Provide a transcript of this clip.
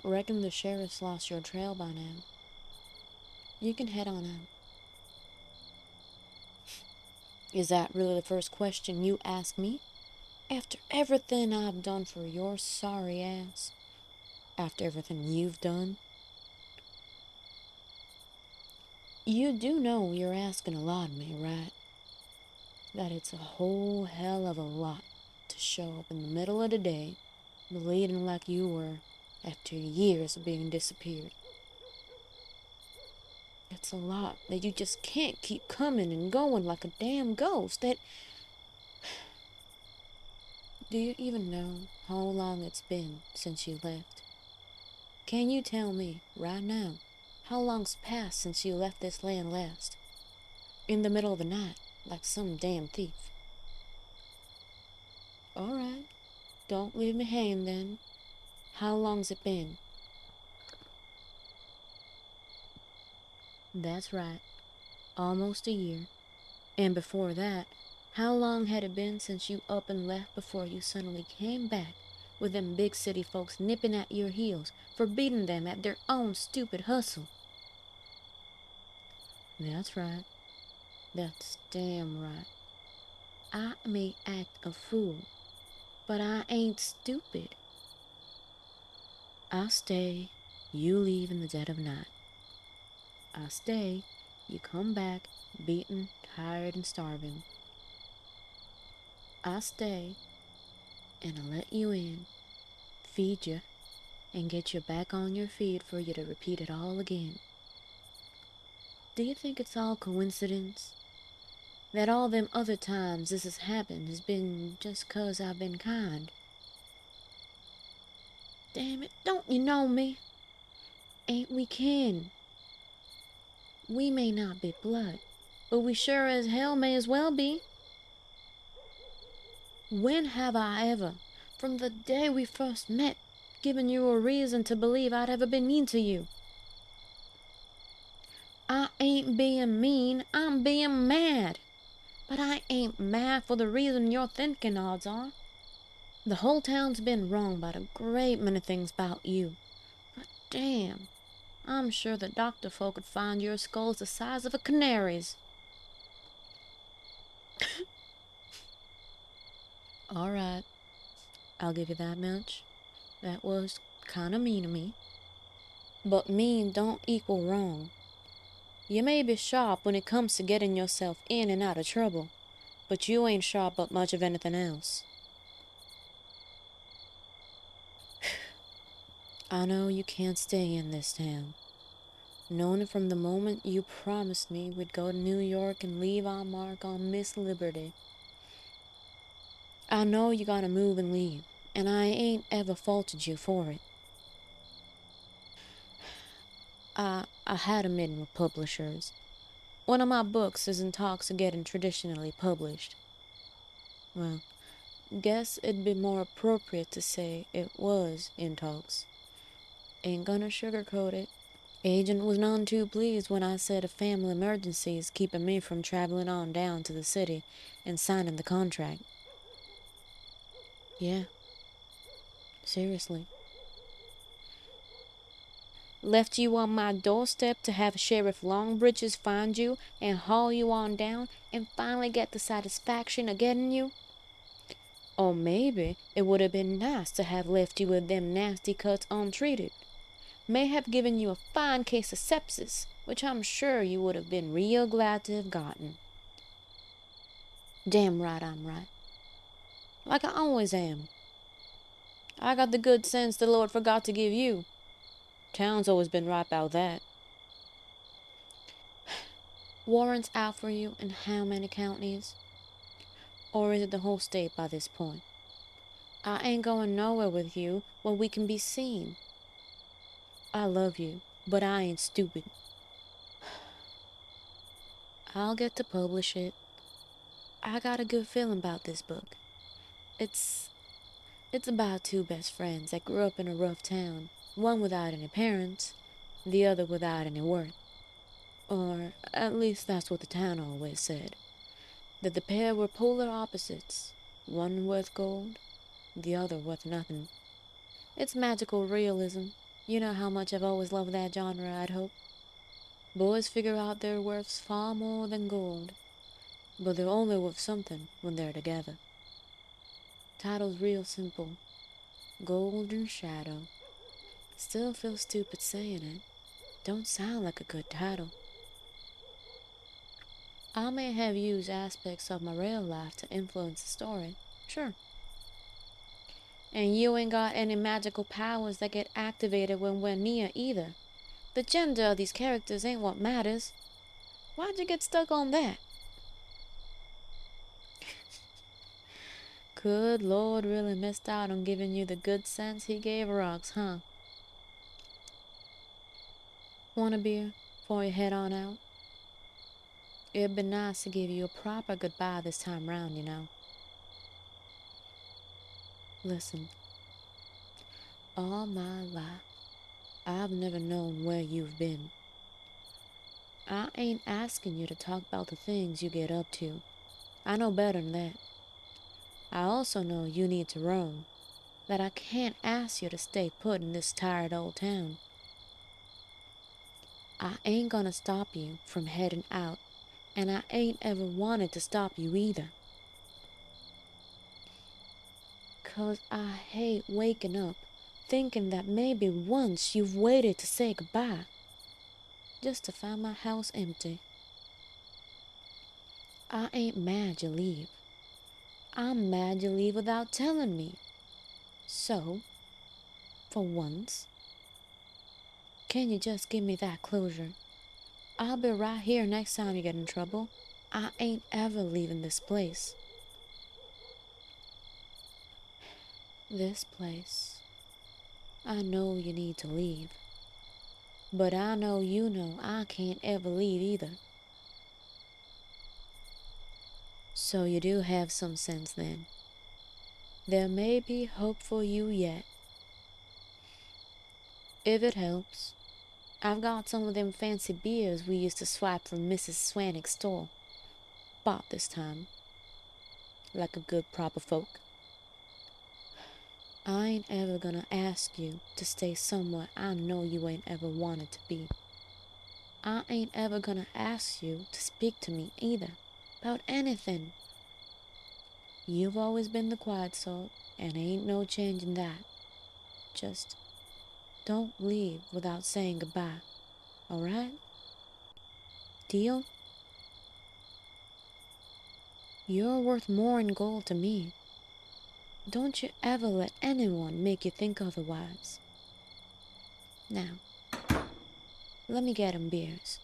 Reckon the sheriff's lost your trail by now. You can head on out. Is that really the first question you ask me? After everything I've done for your sorry ass? After everything you've done? You do know you're asking a lot of me, right? That it's a whole hell of a lot to show up in the middle of the day, bleeding like you were after years of being disappeared. It's a lot that you just can't keep coming and going like a damn ghost. That... Do you even know how long it's been since you left? Can you tell me, right now, how long's passed since you left this land last? In the middle of the night, like some damn thief. Alright, don't leave me hanging then. How long's it been? That's right, almost a year. And before that, how long had it been since you up and left before you suddenly came back with them big city folks nipping at your heels for beating them at their own stupid hustle? That's right. That's damn right. I may act a fool, but I ain't stupid. I stay, you leave in the dead of night. I stay, you come back, beaten, tired, and starving. I stay, and I let you in, feed you, and get you back on your feet for you to repeat it all again. Do you think it's all coincidence? That all them other times this has happened has been just 'cause I've been kind? Damn it, don't you know me? Ain't we kin? We may not be blood, but we sure as hell may as well be. When have I ever, from the day we first met, given you a reason to believe I'd ever been mean to you? I ain't being mean, I'm being mad. But I ain't mad for the reason you're thinking, odds are. The whole town's been wrong about a great many things about you. But damn, I'm sure the doctor folk could find your skull's the size of a canary's. Alright, I'll give you that much. That was kinda mean of me. But mean don't equal wrong. You may be sharp when it comes to getting yourself in and out of trouble, but you ain't sharp up much of anything else. I know you can't stay in this town. Known it from the moment you promised me we'd go to New York and leave our mark on Miss Liberty. I know you gotta move and leave, and I ain't ever faulted you for it. I had a meeting with publishers. One of my books is in talks of getting traditionally published. Well, guess it'd be more appropriate to say it was in talks. Ain't gonna sugarcoat it. Agent was none too pleased when I said a family emergency is keeping me from traveling on down to the city and signing the contract. Yeah, seriously. Left you on my doorstep to have Sheriff Longbridges find you and haul you on down and finally get the satisfaction of getting you? Or maybe it would have been nice to have left you with them nasty cuts untreated. May have given you a fine case of sepsis, which I'm sure you would have been real glad to have gotten. Damn right I'm right. Like I always am. I got the good sense the Lord forgot to give you. Town's always been right about that. Warrants out for you in how many counties? Or is it the whole state by this point? I ain't going nowhere with you where we can be seen. I love you, but I ain't stupid. I'll get to publish it. I got a good feeling about this book. It's about two best friends that grew up in a rough town, one without any parents, the other without any worth. Or at least that's what the town always said. That the pair were polar opposites, one worth gold, the other worth nothing. It's magical realism, You know how much I've always loved that genre, I'd hope. Boys figure out their worths far more than gold, but they're only worth something when they're together. Title's real simple. Golden Shadow. Still feel stupid saying it. Don't sound like a good title. I may have used aspects of my real life to influence the story, sure. And you ain't got any magical powers that get activated when we're near either. The gender of these characters ain't what matters. Why'd you get stuck on that? Good Lord really missed out on giving you the good sense he gave rocks, huh? Want a beer before you head on out? It'd be nice to give you a proper goodbye this time round, you know. Listen, all my life, I've never known where you've been. I ain't asking you to talk about the things you get up to. I know better than that. I also know you need to roam, that I can't ask you to stay put in this tired old town. I ain't gonna stop you from heading out, and I ain't ever wanted to stop you either. 'Cause I hate waking up thinking that maybe once you've waited to say goodbye, just to find my house empty. I ain't mad you leave. I'm mad you leave without telling me. So, for once, can you just give me that closure? I'll be right here next time you get in trouble. I ain't ever leaving this place. This place. I know you need to leave. But I know you know I can't ever leave either. So you do have some sense then. There may be hope for you yet. If it helps, I've got some of them fancy beers we used to swipe from Mrs. Swanwick's store. Bought this time. Like a good proper folk. I ain't ever gonna ask you to stay somewhere I know you ain't ever wanted to be. I ain't ever gonna ask you to speak to me either, about anything. You've always been the quiet sort, and ain't no changing that. Just don't leave without saying goodbye, alright? Deal? You're worth more in gold to me. Don't you ever let anyone make you think otherwise. Now, let me get 'em beers.